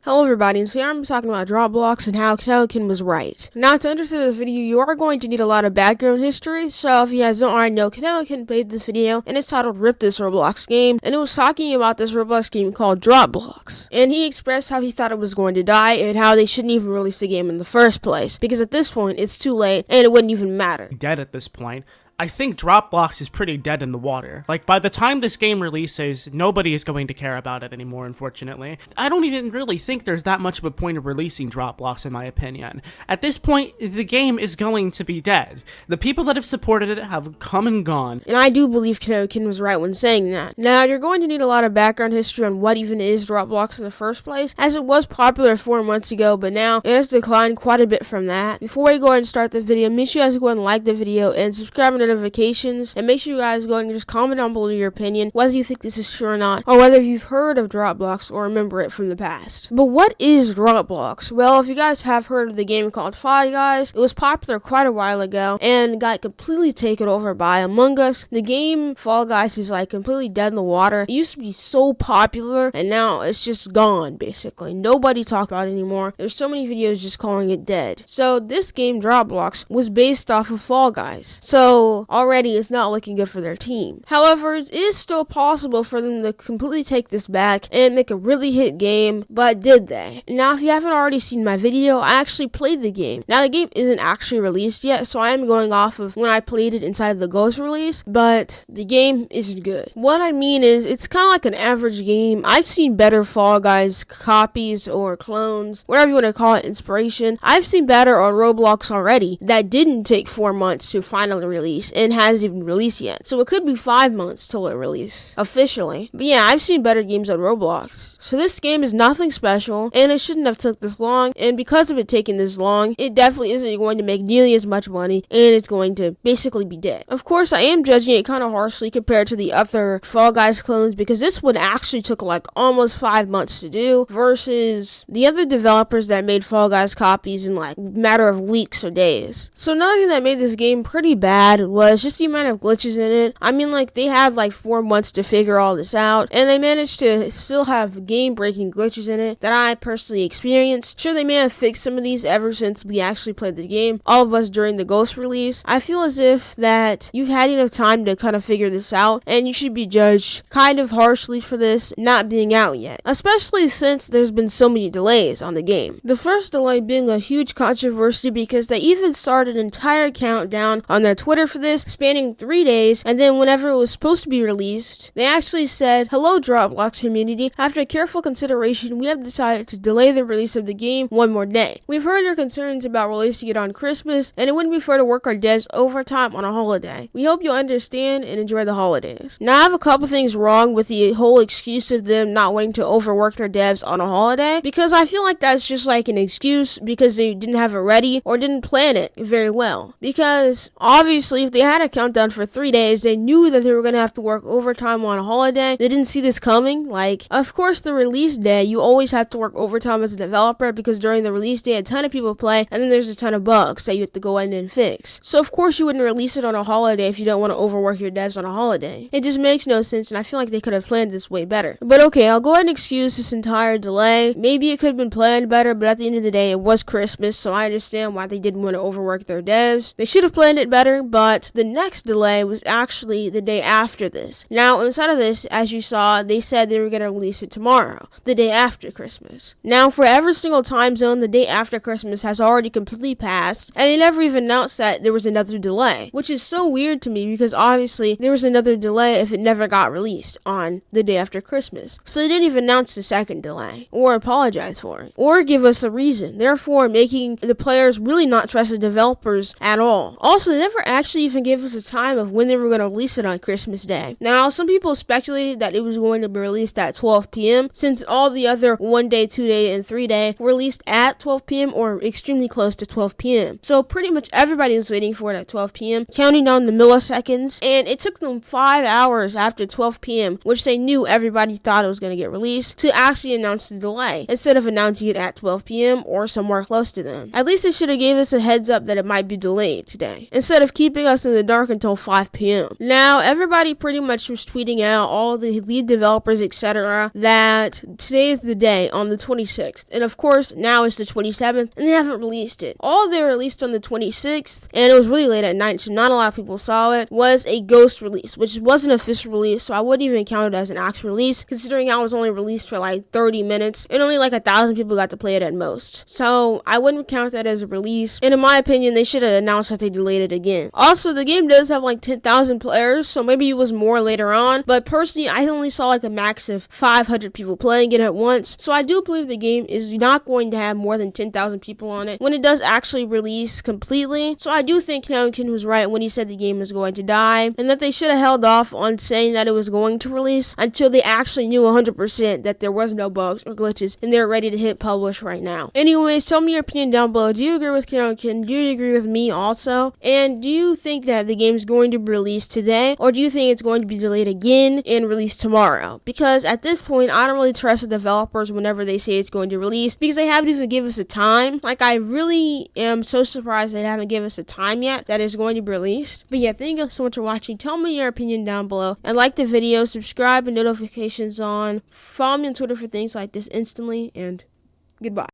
Hello everybody, and so I'm talking about DropBlox and how Konekokitten was right. Now to understand this video, you are going to need a lot of background history, so if you guys don't already know, Konekokitten made this video, and it's titled Rip This Roblox Game, and it was talking about this Roblox game called DropBlox. And he expressed how he thought it was going to die, and how they shouldn't even release the game in the first place, because at this point, it's too late, and it wouldn't even matter. Dead at this point. I think DropBlox is pretty dead in the water. Like, by the time this game releases, nobody is going to care about it anymore, unfortunately. I don't even really think there's that much of a point of releasing DropBlox, in my opinion. At this point, the game is going to be dead. The people that have supported it have come and gone. And I do believe Konekokitten was right when saying that. Now, you're going to need a lot of background history on what even is DropBlox in the first place, as it was popular 4 months ago, but now it has declined quite a bit from that. Before we go ahead and start the video, make sure you guys go ahead and like the video and subscribe to notifications, and make sure you guys go and just comment down below your opinion, whether you think this is true or not, or whether you've heard of DropBlox or remember it from the past. But what is DropBlox? Well, if you guys have heard of the game called Fall Guys, it was popular quite a while ago and got completely taken over by Among Us. The game Fall Guys is like completely dead in the water. It used to be so popular and now it's just gone basically. Nobody talks about it anymore. There's so many videos just calling it dead. So this game DropBlox was based off of Fall Guys. So already it's not looking good for their team. However, it is still possible for them to completely take this back and make a really hit game, but did they? Now, if you haven't already seen my video, I actually played the game. Now, the game isn't actually released yet, so I am going off of when I played it inside of the Ghost release, but the game isn't good. What I mean is, it's kind of like an average game. I've seen better Fall Guys copies or clones, whatever you want to call it, inspiration. I've seen better on Roblox already that didn't take 4 months to finally release and hasn't even released yet. So it could be 5 months till it release officially. But yeah, I've seen better games on Roblox. So this game is nothing special and it shouldn't have took this long, and because of it taking this long, it definitely isn't going to make nearly as much money and it's going to basically be dead. Of course, I am judging it kind of harshly compared to the other Fall Guys clones, because this one actually took like almost 5 months to do versus the other developers that made Fall Guys copies in like a matter of weeks or days. So another thing that made this game pretty bad was just the amount of glitches in it. I mean, like, they had like 4 months to figure all this out, and they managed to still have game-breaking glitches in it that I personally experienced. Sure, they may have fixed some of these ever since we actually played the game, all of us during the Ghost release. I feel as if that you've had enough time to kind of figure this out, and you should be judged kind of harshly for this not being out yet, especially since there's been so many delays on the game. The first delay being a huge controversy because they even started an entire countdown on their Twitter for this, spanning 3 days, and then whenever it was supposed to be released, they actually said, "Hello DropBlox community, after careful consideration, we have decided to delay the release of the game 1 more day. We've heard your concerns about releasing it on Christmas, and it wouldn't be fair to work our devs overtime on a holiday. We hope you'll understand and enjoy the holidays." Now, I have a couple things wrong with the whole excuse of them not wanting to overwork their devs on a holiday, because I feel like that's just like an excuse because they didn't have it ready or didn't plan it very well. Because obviously, if they had a countdown for 3 days, they knew that they were going to have to work overtime on a holiday. They didn't see this coming. Like, of course, the release day, you always have to work overtime as a developer because during the release day, a ton of people play, and then there's a ton of bugs that you have to go in and fix. So, of course, you wouldn't release it on a holiday if you don't want to overwork your devs on a holiday. It just makes no sense, and I feel like they could have planned this way better. But okay, I'll go ahead and excuse this entire delay. Maybe it could have been planned better, but at the end of the day, it was Christmas, so I understand why they didn't want to overwork their devs. They should have planned it better, but the next delay was actually the day after this. Now, inside of this, as you saw, they said they were going to release it tomorrow, the day after Christmas. Now, for every single time zone, the day after Christmas has already completely passed, and they never even announced that there was another delay, which is so weird to me because obviously there was another delay if it never got released on the day after Christmas. So they didn't even announce the second delay, or apologize for it, or give us a reason, therefore making the players really not trust the developers at all. Also, they never actually even gave us a time of when they were going to release it on Christmas Day. Now, some people speculated that it was going to be released at 12 p.m. since all the other 1 day, 2 day, and 3 day were released at 12 p.m. or extremely close to 12 p.m. So pretty much everybody was waiting for it at 12 p.m., counting down the milliseconds, and it took them 5 hours after 12 p.m., which they knew everybody thought it was going to get released, to actually announce the delay, instead of announcing it at 12 p.m. or somewhere close to them. At least they should have gave us a heads up that it might be delayed today, instead of keeping us us in the dark until 5 p.m. Now, everybody pretty much was tweeting out, all the lead developers, etc., that today is the day, on the 26th. And of course, now it's the 27th, and they haven't released it. All they released on the 26th, and it was really late at night, so not a lot of people saw it, was a ghost release, which wasn't an official release, so I wouldn't even count it as an actual release, considering I was only released for like 30 minutes, and only like 1,000 people got to play it at most. So I wouldn't count that as a release, and in my opinion, they should have announced that they delayed it again. Also, the game does have like 10,000 players, so maybe it was more later on, but personally, I only saw like a max of 500 people playing it at once, so I do believe the game is not going to have more than 10,000 people on it when it does actually release completely. So I do think Konekokitten was right when he said the game is going to die, and that they should have held off on saying that it was going to release until they actually knew 100% that there was no bugs or glitches, and they're ready to hit publish right now. Anyways, tell me your opinion down below. Do you agree with Konekokitten? Do you agree with me also? And do you think that the game is going to be released today, or do you think it's going to be delayed again and released tomorrow? Because at this point, I don't really trust the developers whenever they say it's going to release, because they haven't even given us a time. Like, I really am so surprised they haven't given us a time yet that it's going to be released. But yeah, thank you so much for watching. Tell me your opinion down below, and like the video, subscribe and notifications on. Follow me on Twitter for things like this instantly, and goodbye.